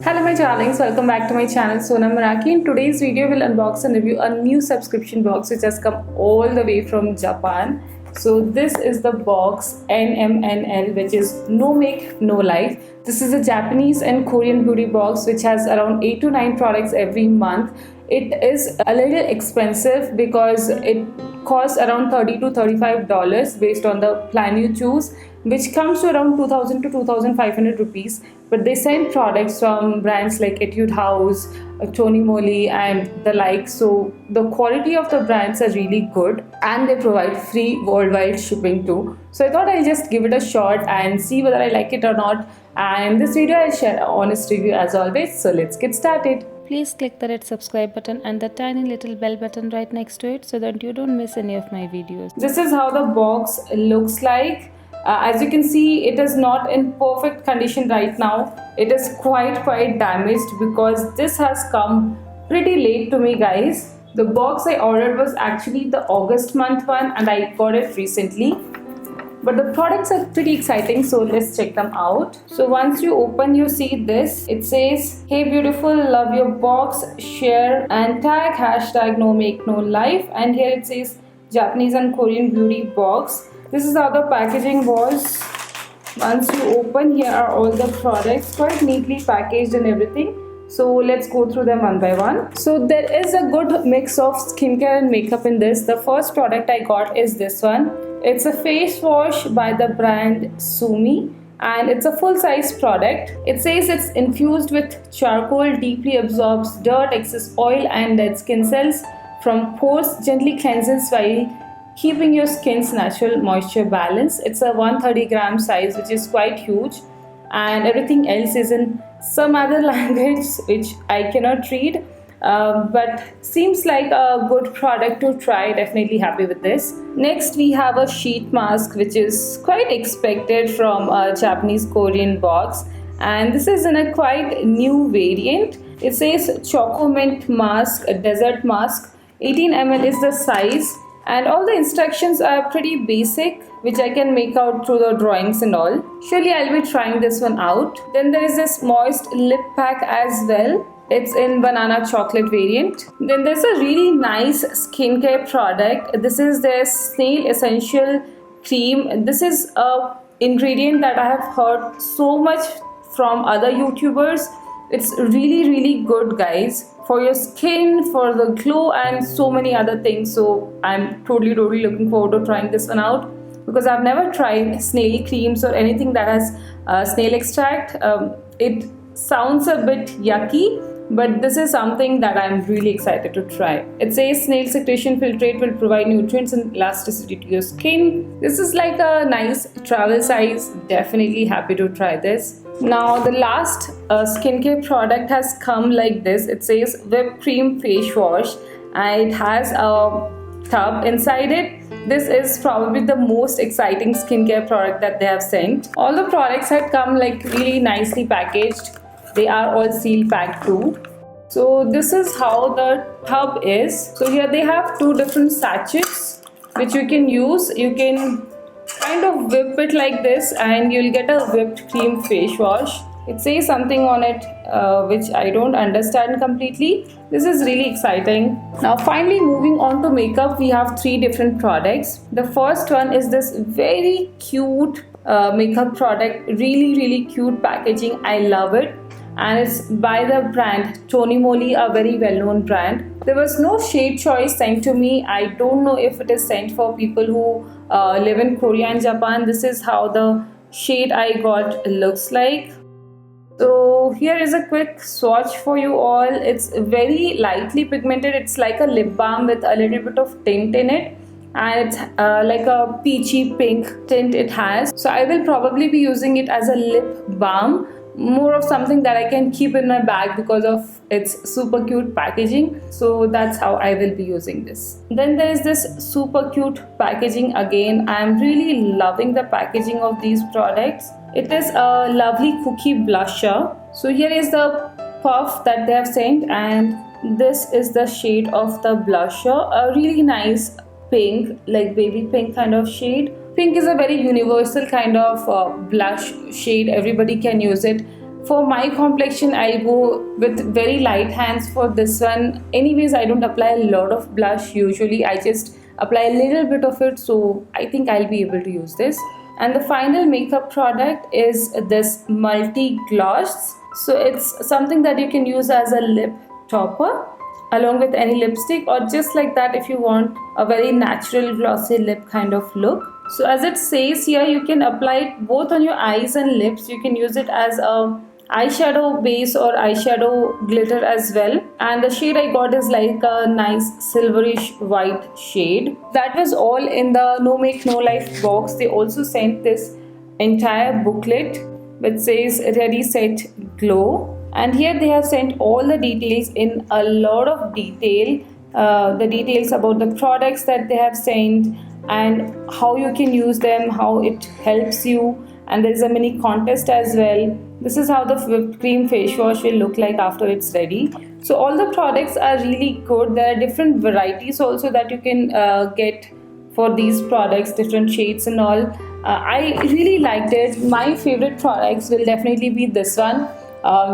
Hello my darlings, welcome back to my channel SonaMeraki. In today's video we'll unbox and review a new subscription box which has come all the way from Japan. So this is the box NMNL, which is No Make No Life. This is a Japanese and Korean beauty box which has around 8 to 9 products every month. It is a little expensive because it costs around $30 to $35 based on the plan you choose, which comes to around 2000 to 2500 rupees. But they send products from brands like Etude House, Moly and the like. So the quality of the brands are really good and they provide free worldwide shipping too. So I thought I'll just give it a shot and see whether I like it or not. And in this video I'll share an honest review as always. So let's get started. Please click the red subscribe button and the tiny little bell button right next to it so that you don't miss any of my videos. This is how the box looks like. As you can see, it is not in perfect condition right now. It is quite damaged because this has come pretty late to me, guys. The box I ordered was actually the August month one and I got it recently. But the products are pretty exciting, so let's check them out. So once you open, you see this. It says, "Hey beautiful, love your box, share and tag #NoMakeNoLife." And here it says Japanese and Korean beauty box. This is how the packaging was. Once you open, here are all the products quite neatly packaged and everything. So let's go through them one by one. So there is a good mix of skincare and makeup in this. The first product I got is this one. It's a face wash by the brand Sumi and it's a full-size product. It says it's infused with charcoal, deeply absorbs dirt, excess oil and dead skin cells from pores, gently cleanses while keeping your skin's natural moisture balance. It's a 130 gram size, which is quite huge, and everything else is in some other language which I cannot read, but seems like a good product to try. Definitely happy with this. Next we have a sheet mask which is quite expected from a Japanese Korean box, and this is in a quite new variant. It says Choco Mint Mask, a desert mask. 18 ml is the size. And all the instructions are pretty basic, which I can make out through the drawings and all. Surely I'll be trying this one out. Then there is this moist lip pack as well. It's in banana chocolate variant. Then there's a really nice skincare product. This is their snail essential cream. This is a ingredient that I have heard so much from other YouTubers. It's really good, guys, for your skin, for the glow and so many other things. So I'm totally looking forward to trying this one out because I've never tried snail creams or anything that has snail extract. It sounds a bit yucky, but this is something that I'm really excited to try. It says snail secretion filtrate will provide nutrients and elasticity to your skin. This is like a nice travel size. Definitely happy to try this. Now the last skincare product has come like this. It says whipped cream face wash and it has a tub inside it. This is probably the most exciting skincare product that they have sent. All the products had come like really nicely packaged. They are all seal packed too. So this is how the tub is. So here they have two different sachets which you can use. You can kind of whip it like this and you'll get a whipped cream face wash. It says something on it which I don't understand completely. This is really exciting. Now finally moving on to makeup, we have three different products. The first one is this very cute makeup product. Really cute packaging. I love it. And it's by the brand Moly, a very well-known brand. There was no shade choice sent to me. I don't know if it is sent for people who live in Korea and Japan. This is how the shade I got looks like. So here is a quick swatch for you all. It's very lightly pigmented. It's like a lip balm with a little bit of tint in it. And it's like a peachy pink tint it has. So I will probably be using it as a lip balm. More of something that I can keep in my bag because of its super cute packaging. So that's how I will be using this. Then there is this super cute packaging again. I'm really loving the packaging of these products. It is a lovely cookie blusher. So here is the puff that they have sent and this is the shade of the blusher. A really nice pink, like baby pink kind of shade. Pink is a very universal kind of blush shade. Everybody can use it. For my complexion, I'll go with very light hands for this one. Anyways, I don't apply a lot of blush usually. I just apply a little bit of it, so I think I'll be able to use this. And the final makeup product is this multi gloss. So it's something that you can use as a lip topper along with any lipstick, or just like that if you want a very natural glossy lip kind of look. So as it says here, you can apply it both on your eyes and lips. You can use it as a eyeshadow base or eyeshadow glitter as well, and the shade I got is like a nice silverish white shade. That was all in the No Make No Life box. They also sent this entire booklet which says Ready Set Glow, and here they have sent all the details in a lot of detail, the details about the products that they have sent and how you can use them, how it helps you, and there is a mini contest as well. This is how the whipped cream face wash will look like after it's ready. So all the products are really good. There are different varieties also that you can get for these products, different shades and all. I really liked it. My favorite products will definitely be this one.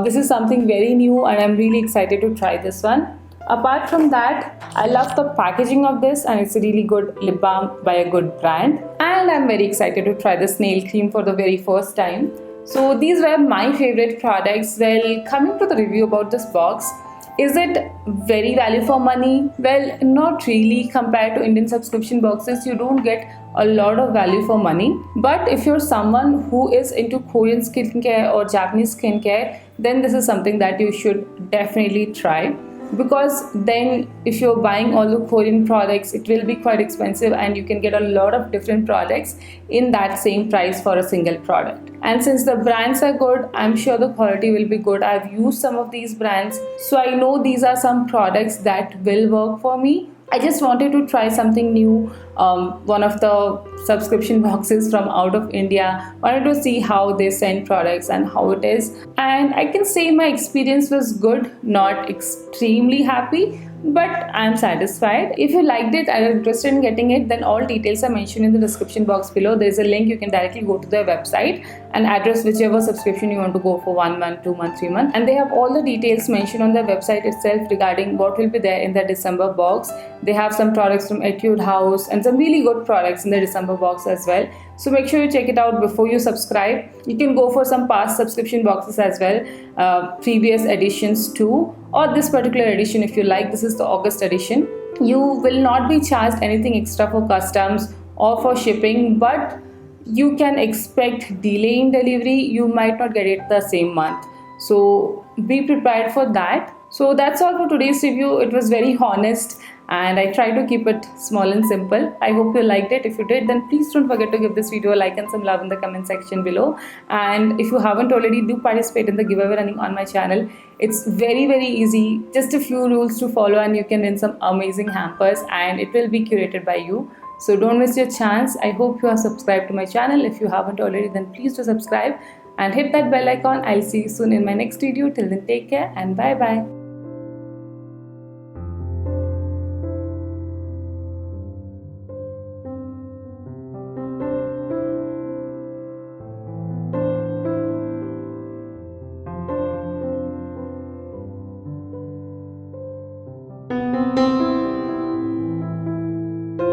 This is something very new and I'm really excited to try this one. Apart from that, I love the packaging of this, and it's a really good lip balm by a good brand, and I'm very excited to try this nail cream for the very first time. So these were my favorite products. Well, coming to the review about this box, is it very value for money? Well, not really. Compared to Indian subscription boxes, you don't get a lot of value for money. But if you're someone who is into Korean skincare or Japanese skincare, then this is something that you should definitely try, because then if you're buying all the Korean products, it will be quite expensive and you can get a lot of different products in that same price for a single product. And since the brands are good, I'm sure the quality will be good. I've used some of these brands, so I know these are some products that will work for me. I just wanted to try something new, one of the subscription boxes from out of India. Wanted to see how they send products and how it is. And I can say my experience was good, not extremely happy, but I'm satisfied. If you liked it and are interested in getting it, then all details are mentioned in the description box below. There is a link. You can directly go to their website and address whichever subscription you want to go for, 1 month, 2 months, 3 months, and they have all the details mentioned on their website itself regarding what will be there in the December box. They have some products from Etude House and some really good products in the December box as well. So make sure you check it out before you subscribe. You can go for some past subscription boxes as well, previous editions too, or this particular edition if you like. This is the August edition. You will not be charged anything extra for customs or for shipping, but you can expect delay in delivery. You might not get it the same month, so be prepared for that. So that's all for today's review. It was very honest and I try to keep it small and simple. I hope you liked it. If you did, then please don't forget to give this video a like and some love in the comment section below. And if you haven't already, do participate in the giveaway running on my channel. It's very easy, just a few rules to follow and you can win some amazing hampers, and it will be curated by you. So don't miss your chance. I hope you are subscribed to my channel. If you haven't already, then please do subscribe and hit that bell icon. I'll see you soon in my next video. Till then, take care and bye bye.